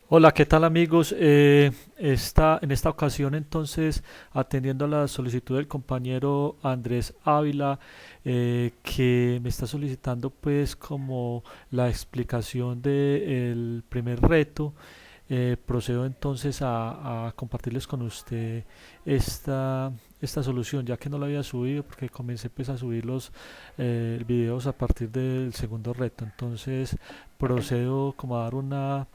Hola, ¿qué tal amigos? En esta ocasión entonces atendiendo a la solicitud del compañero Andrés Ávila, que me está solicitando pues como la explicación del primer reto. Procedo entonces a compartirles con usted esta solución, ya que no la había subido porque comencé pues a subir los videos a partir del segundo reto. Entonces procedo como a dar una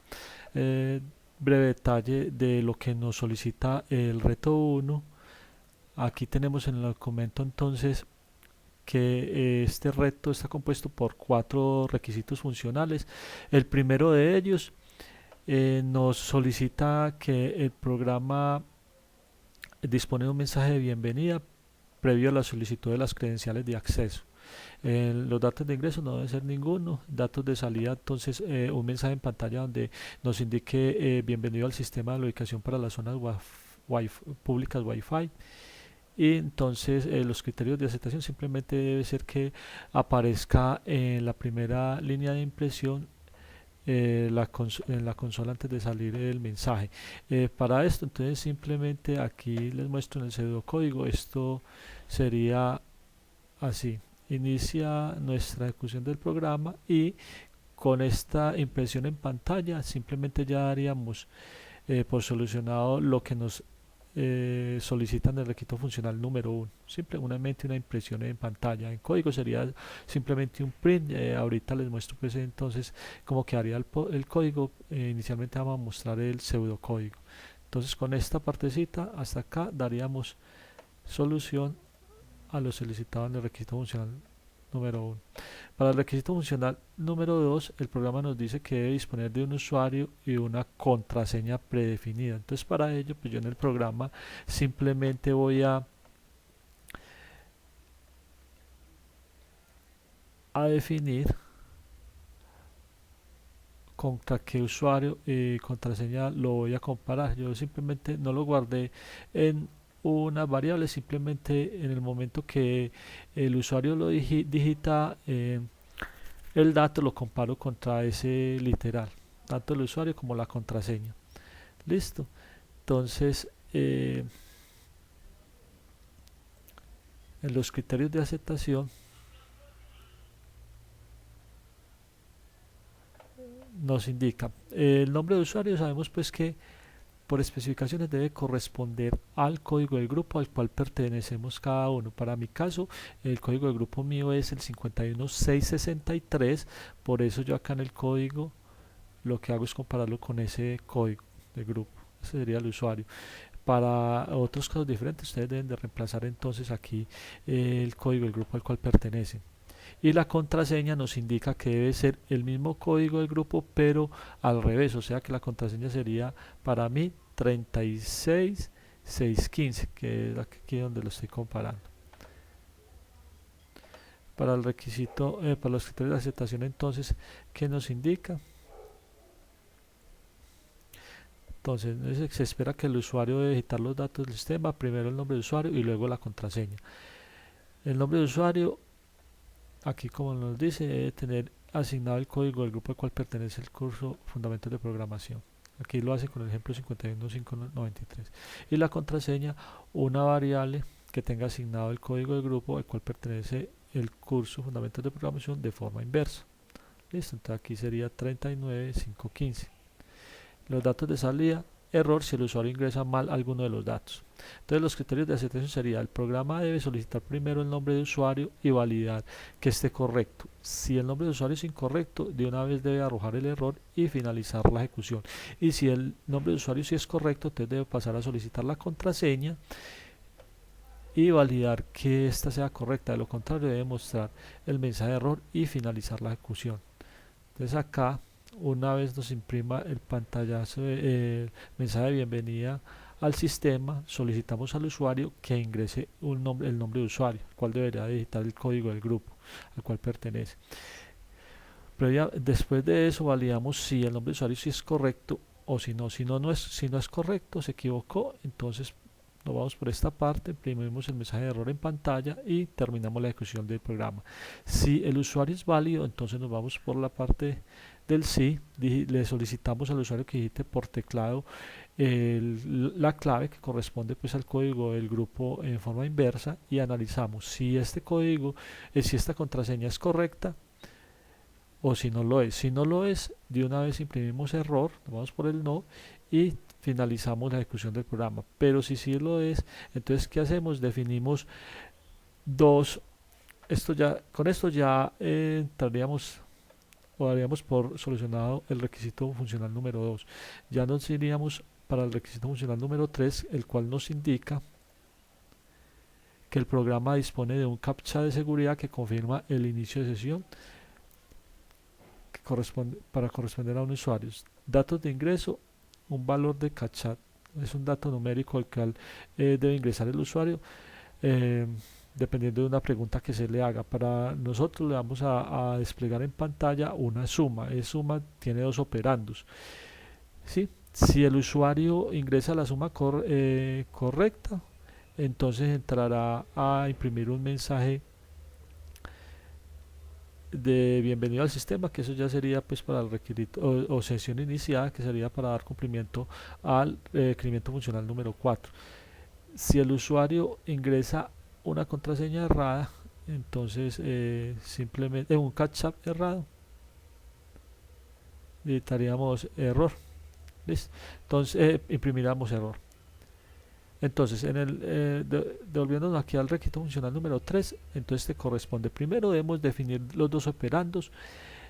eh, breve detalle de lo que nos solicita el reto uno. Aquí tenemos en el documento entonces que este reto está compuesto por cuatro requisitos funcionales. El primero de ellos nos solicita que el programa dispone de un mensaje de bienvenida previo a la solicitud de las credenciales de acceso. Los datos de ingreso no deben ser ninguno. Datos de salida, entonces un mensaje en pantalla donde nos indique bienvenido al sistema de la ubicación para las zonas públicas Wi-Fi. Y entonces los criterios de aceptación simplemente debe ser que aparezca en la primera línea de impresión en la consola antes de salir el mensaje. Para esto, entonces simplemente aquí les muestro en el pseudocódigo. Esto sería así. Inicia nuestra ejecución del programa y con esta impresión en pantalla simplemente ya daríamos por solucionado lo que nos solicitan el requisito funcional número uno. Simplemente una impresión en pantalla. En código sería simplemente un print. Ahorita les muestro pues entonces cómo quedaría el código. Inicialmente vamos a mostrar el pseudocódigo. Entonces con esta partecita hasta acá daríamos solución a lo solicitado en el requisito funcional número uno. Para el requisito funcional número 2, el programa nos dice que debe disponer de un usuario y una contraseña predefinida. Entonces, para ello, pues yo en el programa simplemente voy a definir contra qué usuario y contraseña lo voy a comparar. Yo simplemente no lo guardé en una variable, simplemente en el momento que el usuario lo digita el dato, lo comparo contra ese literal, tanto el usuario como la contraseña. Listo. Entonces, en los criterios de aceptación nos indica el nombre de usuario. Sabemos pues que por especificaciones debe corresponder al código del grupo al cual pertenecemos cada uno. Para mi caso, el código del grupo mío es el 51663, por eso yo acá en el código lo que hago es compararlo con ese código del grupo. Ese sería el usuario. Para otros casos diferentes, ustedes deben de reemplazar entonces aquí el código del grupo al cual pertenecen. Y la contraseña nos indica que debe ser el mismo código del grupo, pero al revés, o sea que la contraseña sería para mí 36615, que es aquí donde lo estoy comparando. Para el requisito, para los criterios de aceptación, entonces, ¿qué nos indica? Entonces, se espera que el usuario debe digitar los datos del sistema, primero el nombre de usuario y luego la contraseña. El nombre de usuario, aquí como nos dice, debe tener asignado el código del grupo al cual pertenece el curso Fundamentos de Programación. Aquí lo hace con el ejemplo 51593. Y la contraseña, una variable que tenga asignado el código del grupo al cual pertenece el curso Fundamentos de Programación de forma inversa. Listo, entonces aquí sería 39515. Los datos de salida, error si el usuario ingresa mal alguno de los datos. Entonces los criterios de aceptación sería: el programa debe solicitar primero el nombre de usuario y validar que esté correcto. Si el nombre de usuario es incorrecto, de una vez debe arrojar el error y finalizar la ejecución. Y si el nombre de usuario sí es correcto, entonces debe pasar a solicitar la contraseña y validar que ésta sea correcta. De lo contrario, debe mostrar el mensaje de error y finalizar la ejecución. Entonces acá, una vez nos imprima el pantallazo el mensaje de bienvenida al sistema, solicitamos al usuario que ingrese el nombre de usuario, el cual deberá digitar el código del grupo al cual pertenece. Después de eso validamos si el nombre de usuario sí es correcto o si no. Si no es correcto, se equivocó, entonces nos vamos por esta parte, imprimimos el mensaje de error en pantalla y terminamos la ejecución del programa. Si el usuario es válido, entonces nos vamos por la parte del sí, le solicitamos al usuario que digite por teclado la clave que corresponde pues al código del grupo en forma inversa y analizamos si este código, si esta contraseña es correcta o si no lo es. Si no lo es, de una vez imprimimos error, vamos por el no y finalizamos la ejecución del programa. Pero si sí lo es, entonces ¿qué hacemos? Definimos dos, con esto ya entraríamos o daríamos por solucionado el requisito funcional número 2. Ya nos iríamos para el requisito funcional número 3, el cual nos indica que el programa dispone de un captcha de seguridad que confirma el inicio de sesión que para corresponder a un usuario. Datos de ingreso, un valor de captcha, es un dato numérico al cual debe ingresar el usuario dependiendo de una pregunta que se le haga. Para nosotros le vamos a desplegar en pantalla una suma. Esa suma tiene dos operandos. ¿Sí? Si el usuario ingresa la suma correcta, entonces entrará a imprimir un mensaje de bienvenido al sistema, que eso ya sería pues para el requisito o sesión iniciada, que sería para dar cumplimiento al requerimiento funcional número 4. Si el usuario ingresa una contraseña errada, entonces simplemente un captcha errado, editaríamos error. ¿Listo? Entonces imprimiríamos error. Entonces, devolviéndonos aquí al requisito funcional número 3, entonces te corresponde, primero debemos definir los dos operandos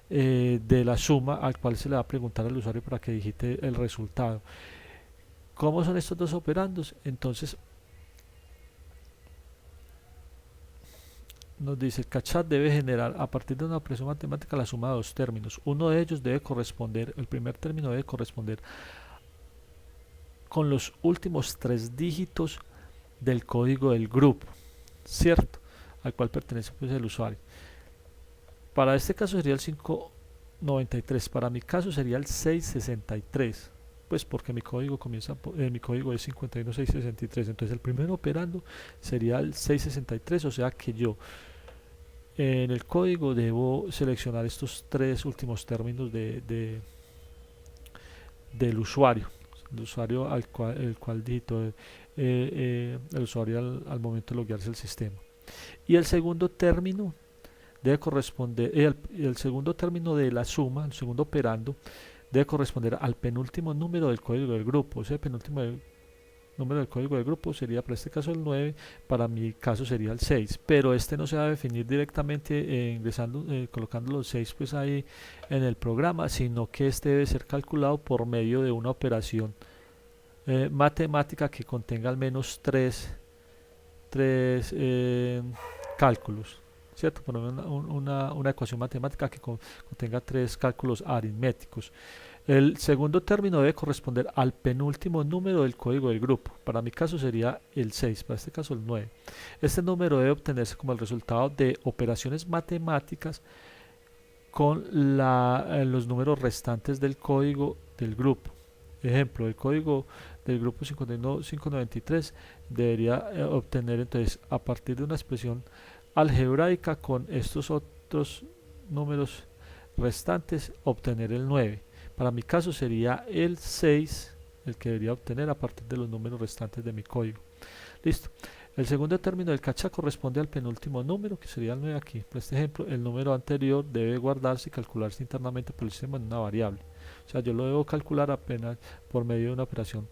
de la suma al cual se le va a preguntar al usuario para que digite el resultado. ¿Cómo son estos dos operandos? Entonces, nos dice, el captcha debe generar a partir de una operación matemática la suma de dos términos. Uno de ellos debe corresponder, el primer término debe corresponder con los últimos 3 dígitos del código del grupo, ¿cierto? Al cual pertenece pues el usuario. Para este caso sería el 593, para mi caso sería el 663, pues porque mi código comienza, mi código es 51663, entonces el primer operando sería el 663, o sea que yo en el código debo seleccionar estos 3 últimos términos del usuario. El usuario el cual digitó el usuario al momento de loguearse al sistema. Y el segundo término debe corresponder, el segundo término de la suma, el segundo operando, debe corresponder al penúltimo número del código del grupo. O sea, el penúltimo número del código del grupo sería para este caso el 9, para mi caso sería el 6, pero este no se va a definir directamente ingresando, colocando los 6 pues ahí en el programa, sino que este debe ser calculado por medio de una operación matemática que contenga al menos 3 cálculos, ¿cierto? Por una ecuación matemática que contenga 3 cálculos aritméticos. El segundo término debe corresponder al penúltimo número del código del grupo. Para mi caso sería el 6, para este caso el 9. Este número debe obtenerse como el resultado de operaciones matemáticas con los números restantes del código del grupo. Ejemplo, el código del grupo 593 debería obtener entonces a partir de una expresión algebraica con estos otros números restantes obtener el 9. Para mi caso sería el 6 el que debería obtener a partir de los números restantes de mi código. Listo. El segundo término del captcha corresponde al penúltimo número, que sería el 9 aquí. Por este ejemplo, el número anterior debe guardarse y calcularse internamente por el sistema en una variable. O sea, yo lo debo calcular apenas por medio de una operación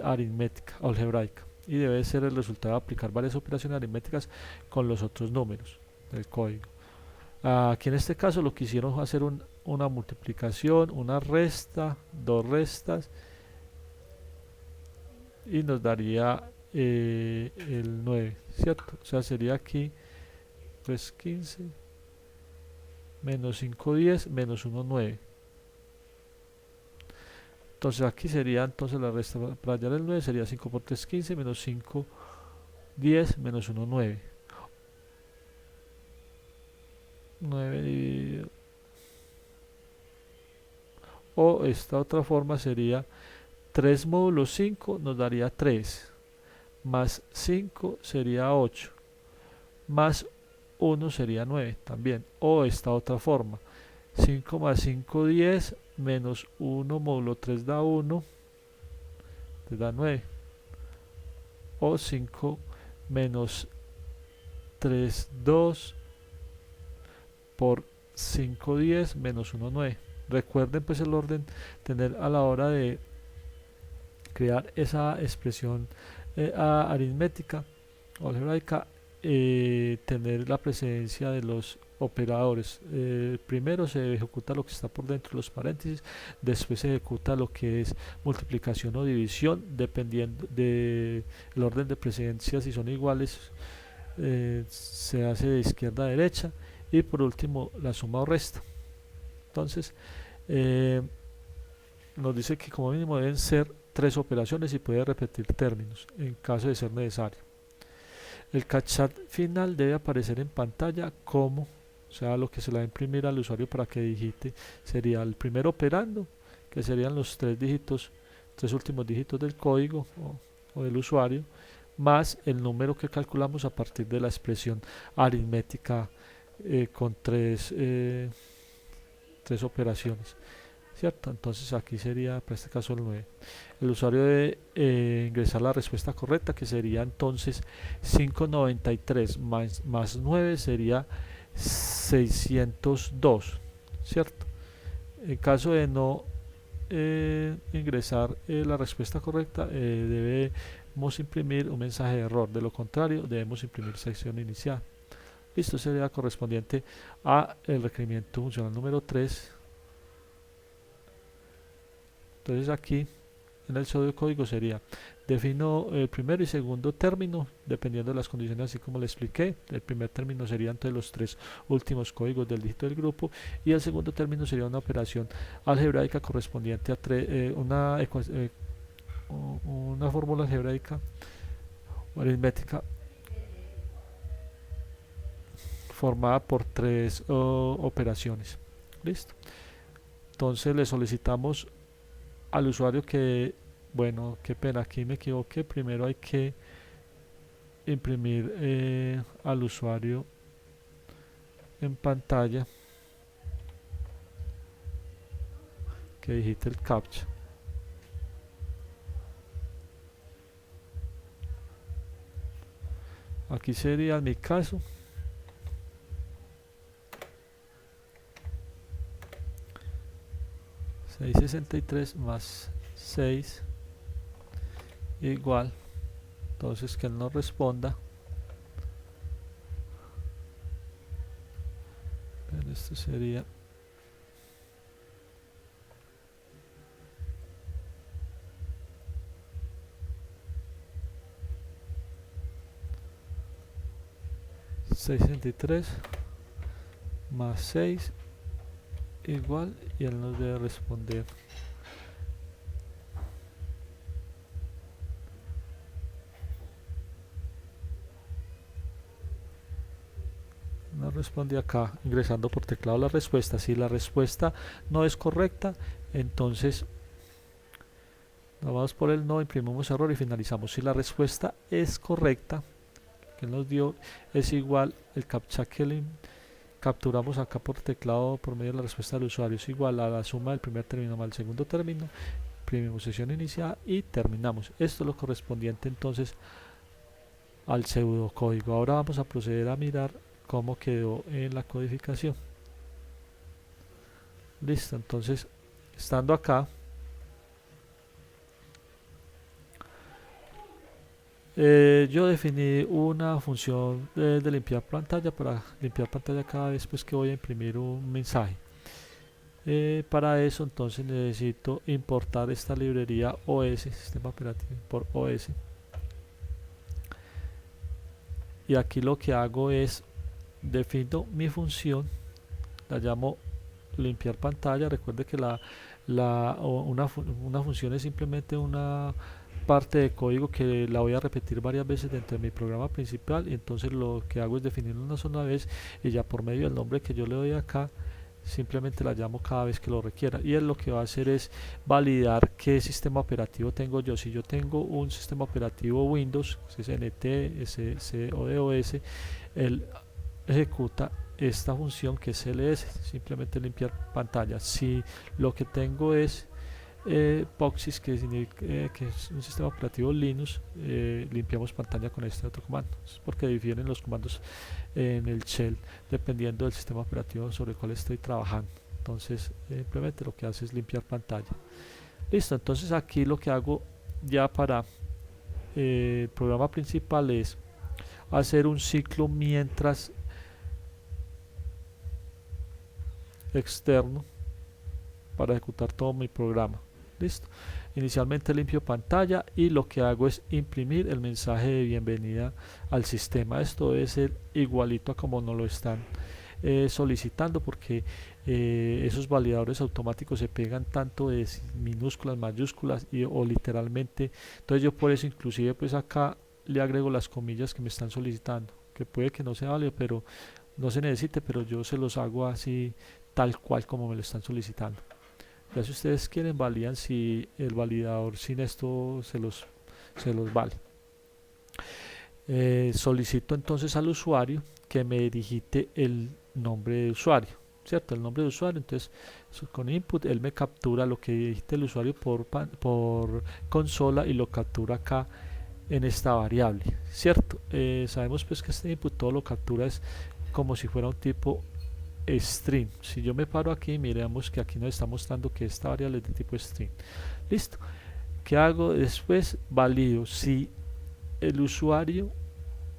aritmética, algebraica. Y debe ser el resultado de aplicar varias operaciones aritméticas con los otros números del código. Aquí en este caso lo que hicieron fue hacer una multiplicación, una resta, dos restas y nos daría el 9, ¿cierto? O sea, sería aquí pues 15 menos 5, 10 menos 1, 9. Entonces aquí sería entonces la resta para hallar el 9 sería 5 por 3, 15 menos 5, 10 menos 1, 9. 9 dividido. O esta otra forma sería 3 módulos 5 nos daría 3, más 5 sería 8, más 1 sería 9 también. O esta otra forma, 5 más 5, 10, menos 1 módulo 3 da 1, te da 9. O 5 menos 3, 2, por 5, 10, menos 1, 9. Recuerden pues el orden, tener a la hora de crear esa expresión aritmética o algebraica, tener la presencia de los operadores. Primero se ejecuta lo que está por dentro de los paréntesis, después se ejecuta lo que es multiplicación o división, dependiendo del orden de precedencia. Si son iguales, se hace de izquierda a derecha, y por último la suma o resta. Entonces nos dice que como mínimo deben ser 3 operaciones y puede repetir términos en caso de ser necesario. El CAPTCHA final debe aparecer en pantalla como, o sea, lo que se le va a imprimir al usuario para que digite sería el primer operando, que serían los 3 últimos dígitos del código o del usuario, más el número que calculamos a partir de la expresión aritmética con 3 operaciones, ¿cierto? Entonces aquí sería, para este caso, el 9. El usuario debe ingresar la respuesta correcta, que sería entonces 593 más 9 sería 602, ¿cierto? En caso de no ingresar la respuesta correcta, debemos imprimir un mensaje de error. De lo contrario, debemos imprimir sección inicial. Esto sería correspondiente a el requerimiento funcional número 3. Entonces aquí en el pseudo código sería: defino el primero y segundo término dependiendo de las condiciones, así como le expliqué. El primer término sería entre los 3 últimos códigos del dígito del grupo, y el segundo término sería una operación algebraica correspondiente a una fórmula algebraica o aritmética formada por 3 operaciones. Listo. Entonces le solicitamos al usuario que, bueno, qué pena, aquí me equivoqué. Primero hay que imprimir al usuario en pantalla que digite el CAPTCHA. Aquí sería en mi caso 663 más 6 igual, entonces que él nos responda. Pero esto sería 663 más 6 igual, y él nos debe responder. Nos responde acá ingresando por teclado la respuesta. Si la respuesta no es correcta, entonces nos vamos por el no, imprimimos error y finalizamos. Si la respuesta es correcta, que nos dio es igual, el CAPTCHA que le capturamos acá por teclado por medio de la respuesta del usuario es igual a la suma del primer término más el segundo término, imprimimos sesión iniciada y terminamos. Esto es lo correspondiente entonces al pseudocódigo. Ahora vamos a proceder a mirar cómo quedó en la codificación. Listo, entonces estando acá, yo definí una función de limpiar pantalla para limpiar pantalla cada vez pues, que voy a imprimir un mensaje. Para eso entonces necesito importar esta librería OS, sistema operativo por OS, y aquí lo que hago es defino mi función, la llamo limpiar pantalla. Recuerde que una función es simplemente una parte de código que la voy a repetir varias veces dentro de mi programa principal, y entonces lo que hago es definirlo una sola vez, y ya por medio del nombre que yo le doy acá simplemente la llamo cada vez que lo requiera, y él lo que va a hacer es validar qué sistema operativo tengo yo. Si yo tengo un sistema operativo Windows, CNT, SC o DOS, él ejecuta esta función que es ls, simplemente limpiar pantalla. Si lo que tengo es POSIX, que es un sistema operativo Linux, limpiamos pantalla con este otro comando. Es porque difieren los comandos en el shell dependiendo del sistema operativo sobre el cual estoy trabajando. Entonces simplemente lo que hace es limpiar pantalla. Listo, entonces aquí lo que hago ya para el programa principal es hacer un ciclo mientras externo para ejecutar todo mi programa. Listo, inicialmente limpio pantalla y lo que hago es imprimir el mensaje de bienvenida al sistema. Esto debe ser igualito a como nos lo están solicitando, porque esos validadores automáticos se pegan tanto de minúsculas, mayúsculas o literalmente. Entonces yo por eso inclusive pues acá le agrego las comillas que me están solicitando, que puede que no sea válido, pero no se necesite, pero yo se los hago así tal cual como me lo están solicitando. Ya si ustedes quieren validan si el validador sin esto se los vale. Solicito entonces al usuario que me digite el nombre de usuario, ¿cierto? El nombre de usuario. Entonces con input él me captura lo que digite el usuario por consola y lo captura acá en esta variable, ¿cierto? Sabemos pues que este input todo lo captura es como si fuera un tipo string. Si yo me paro aquí, miremos que aquí nos está mostrando que esta variable es de tipo string. Listo. ¿Qué hago? Después valido si el usuario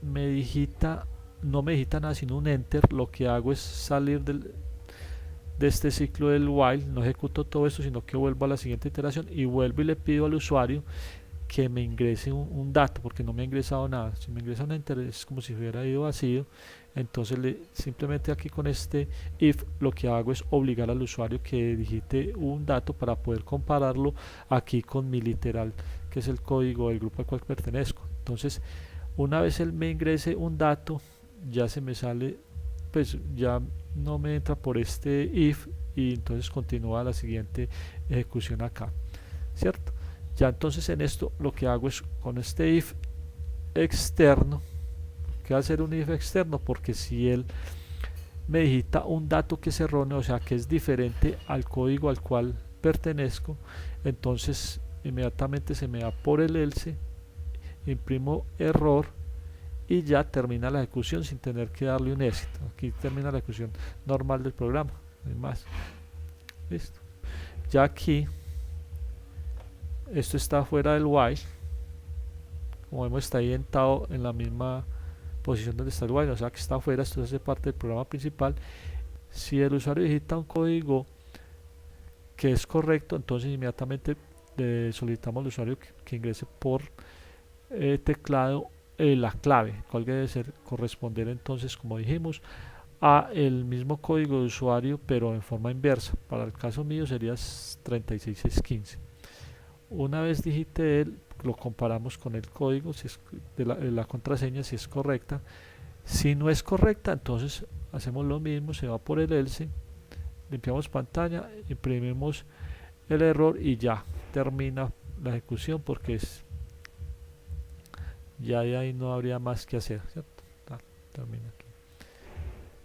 me digita, no me digita nada sino un enter. Lo que hago es salir de este ciclo del while, no ejecuto todo esto, sino que vuelvo a la siguiente iteración y vuelvo y le pido al usuario que me ingrese un dato, porque no me ha ingresado nada. Si me ingresa un enter es como si hubiera ido vacío. Entonces simplemente aquí con este if lo que hago es obligar al usuario que digite un dato para poder compararlo aquí con mi literal, que es el código del grupo al cual pertenezco. Entonces una vez él me ingrese un dato, ya se me sale, pues ya no me entra por este if y entonces continúa la siguiente ejecución acá, ¿cierto? Ya entonces en esto lo que hago es con este if externo, que va a ser un if externo porque si él me digita un dato que es erróneo, o sea que es diferente al código al cual pertenezco, entonces inmediatamente se me da por el else, imprimo error y ya termina la ejecución sin tener que darle un éxito. Aquí termina la ejecución normal del programa, no hay más. Listo. Ya aquí esto está fuera del while, como vemos está identado en la misma posición donde está el while, o sea que está afuera. Esto hace parte del programa principal. Si el usuario digita un código que es correcto, entonces inmediatamente le solicitamos al usuario que ingrese por teclado la clave, cual debe ser corresponder entonces, como dijimos, a el mismo código de usuario pero en forma inversa. Para el caso mío sería 36615. Una vez digite él, lo comparamos con el código si es de la contraseña, si es correcta. Si no es correcta, entonces hacemos lo mismo, se va por el else, limpiamos pantalla, imprimimos el error y ya termina la ejecución, porque ya de ahí no habría más que hacer, ¿cierto? Termina aquí.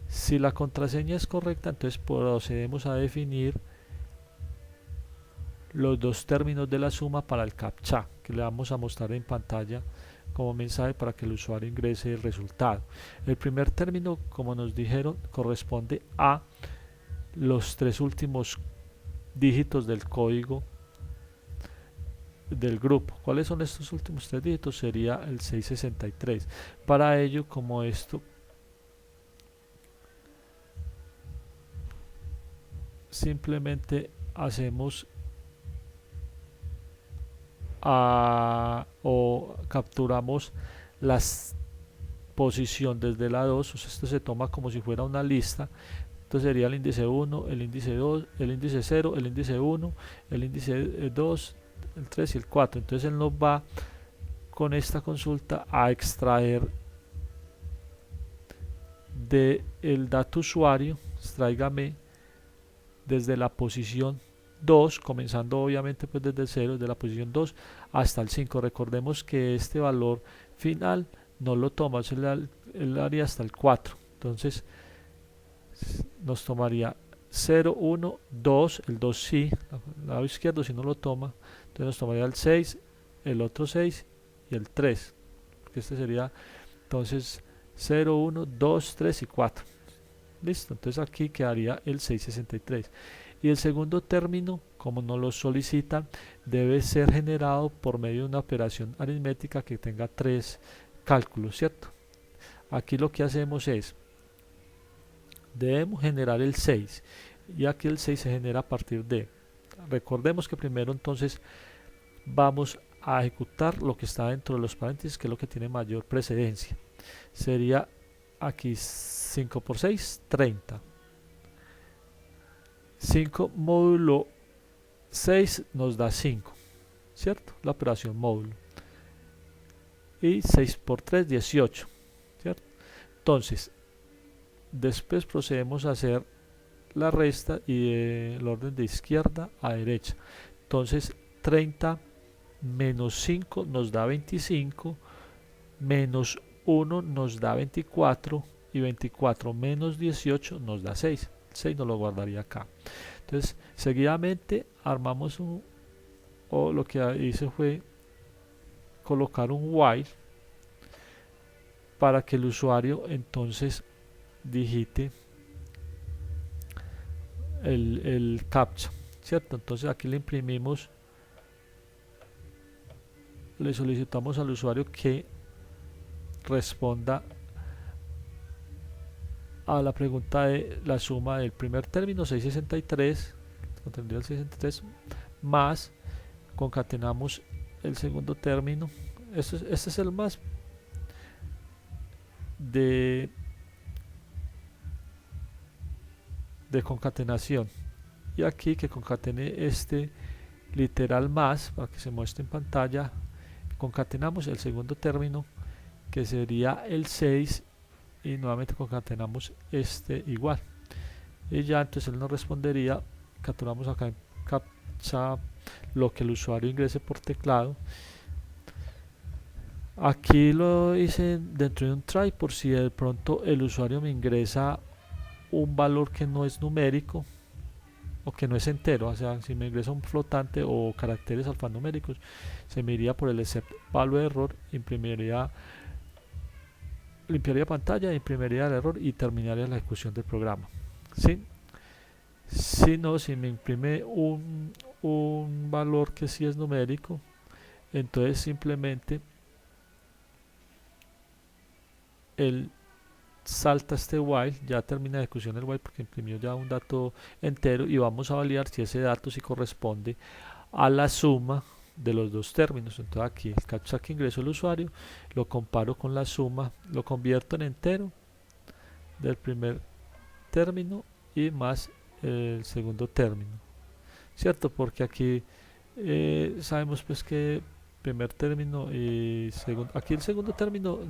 Si la contraseña es correcta, entonces procedemos a definir los dos términos de la suma para el captcha, que le vamos a mostrar en pantalla como mensaje para que el usuario ingrese el resultado. El primer término, como nos dijeron, corresponde a los tres últimos dígitos del código del grupo. ¿Cuáles son estos últimos tres dígitos? Sería el 663. Para ello, como esto simplemente hacemos o capturamos la posición desde la 2, o sea, esto se toma como si fuera una lista. Entonces sería el índice 1, el índice 2, el índice 0, el índice 1, el índice 2, el 3 y el 4. Entonces él nos va con esta consulta a extraer del dato usuario, extráigame desde la posición 2, comenzando obviamente pues desde el 0, desde la posición 2 hasta el 5. Recordemos que este valor final no lo toma, él haría hasta el 4. Entonces nos tomaría 0, 1, 2, el 2 sí, al lado izquierdo si no lo toma, entonces nos tomaría el 6, el otro 6 y el 3, porque este sería entonces 0, 1, 2, 3 y 4. Listo, entonces aquí quedaría el 663. Y el segundo término, como nos lo solicitan, debe ser generado por medio de una operación aritmética que tenga 3 cálculos, ¿cierto? Aquí lo que hacemos es, debemos generar el 6, y aquí el 6 se genera a partir de, recordemos que primero entonces vamos a ejecutar lo que está dentro de los paréntesis, que es lo que tiene mayor precedencia. Sería aquí 5 por 6, 30. 5 módulo 6 nos da 5, ¿cierto? La operación módulo. Y 6 por 3, 18, ¿cierto? Entonces, después procedemos a hacer la resta y el orden de izquierda a derecha. Entonces, 30 menos 5 nos da 25, menos 1 nos da 24 y 24 menos 18 nos da 6. 6 no lo guardaría acá. Entonces, seguidamente armamos o lo que hice fue colocar un while para que el usuario entonces digite el captcha, ¿cierto? Entonces aquí le imprimimos, le solicitamos al usuario que responda a la pregunta de la suma del primer término 663, contendría el 663, más concatenamos el segundo término. Este es el más de concatenación, y aquí que concatene este literal más para que se muestre en pantalla. Concatenamos el segundo término, que sería el 6, y nuevamente concatenamos este igual, y ya entonces él nos respondería. Capturamos acá en captcha lo que el usuario ingrese por teclado. Aquí lo hice dentro de un try por si de pronto el usuario me ingresa un valor que no es numérico o que no es entero, o sea, si me ingresa un flotante o caracteres alfanuméricos, se me iría por el except value error, limpiaría pantalla, imprimiría el error y terminaría la ejecución del programa. ¿Sí? Si no, si me imprime un valor que sí es numérico, entonces simplemente él salta este while, ya termina la ejecución del while porque imprimió ya un dato entero, y vamos a validar si ese dato sí corresponde a la suma de los dos términos. Entonces aquí el captcha que ingresó el usuario lo comparo con la suma, lo convierto en entero del primer término y más el segundo término, ¿cierto? Porque aquí sabemos pues que primer término y segundo, aquí el segundo término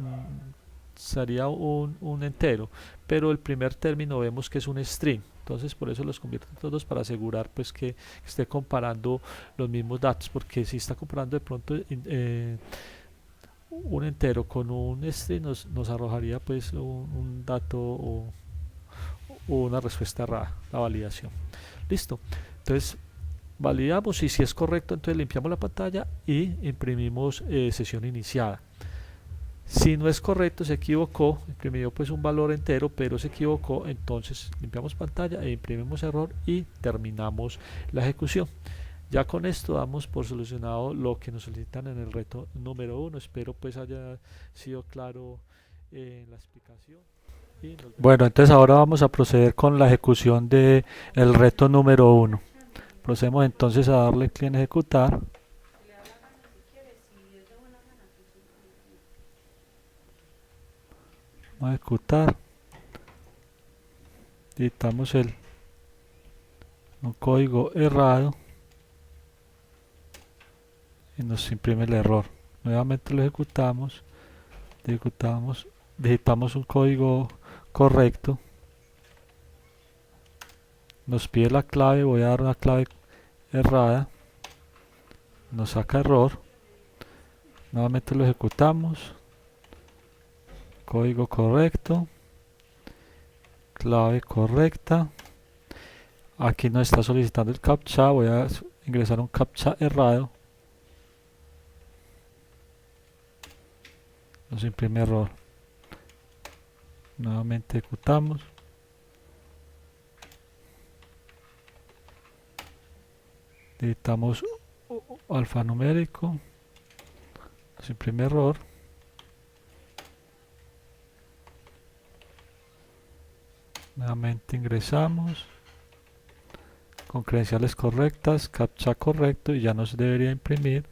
sería un entero, pero el primer término vemos que es un string, entonces por eso los convierto en todos para asegurar pues que esté comparando los mismos datos, porque si está comparando de pronto un entero con un string nos arrojaría pues un dato o una respuesta errada, la validación. Listo, entonces validamos y si es correcto entonces limpiamos la pantalla y imprimimos sesión iniciada. Si no es correcto, se equivocó, imprimió pues un valor entero pero se equivocó, entonces limpiamos pantalla e imprimimos error y terminamos la ejecución. Ya con esto damos por solucionado lo que nos solicitan en el reto número 1. Espero pues haya sido claro en la explicación. Bueno, entonces ahora vamos a proceder con la ejecución de el reto número 1. Procedemos entonces a darle clic en ejecutar. Vamos a ejecutar. Editamos un código errado y nos imprime el error. Nuevamente lo ejecutamos, digitamos un código correcto, nos pide la clave, voy a dar una clave errada, nos saca error, nuevamente lo ejecutamos, código correcto, clave correcta. Aquí nos está solicitando el captcha, voy a ingresar un captcha errado. Nos imprime error. Nuevamente ejecutamos. Editamos alfanumérico. Nos imprime error. Nuevamente ingresamos. Con credenciales correctas, captcha correcto y ya nos debería imprimir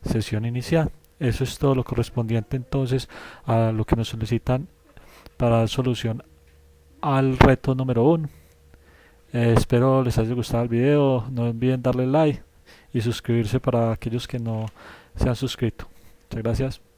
sesión inicial. Eso es todo lo correspondiente entonces a lo que nos solicitan para dar solución al reto número 1. Espero les haya gustado el video, no olviden darle like y suscribirse para aquellos que no se han suscrito. Muchas gracias.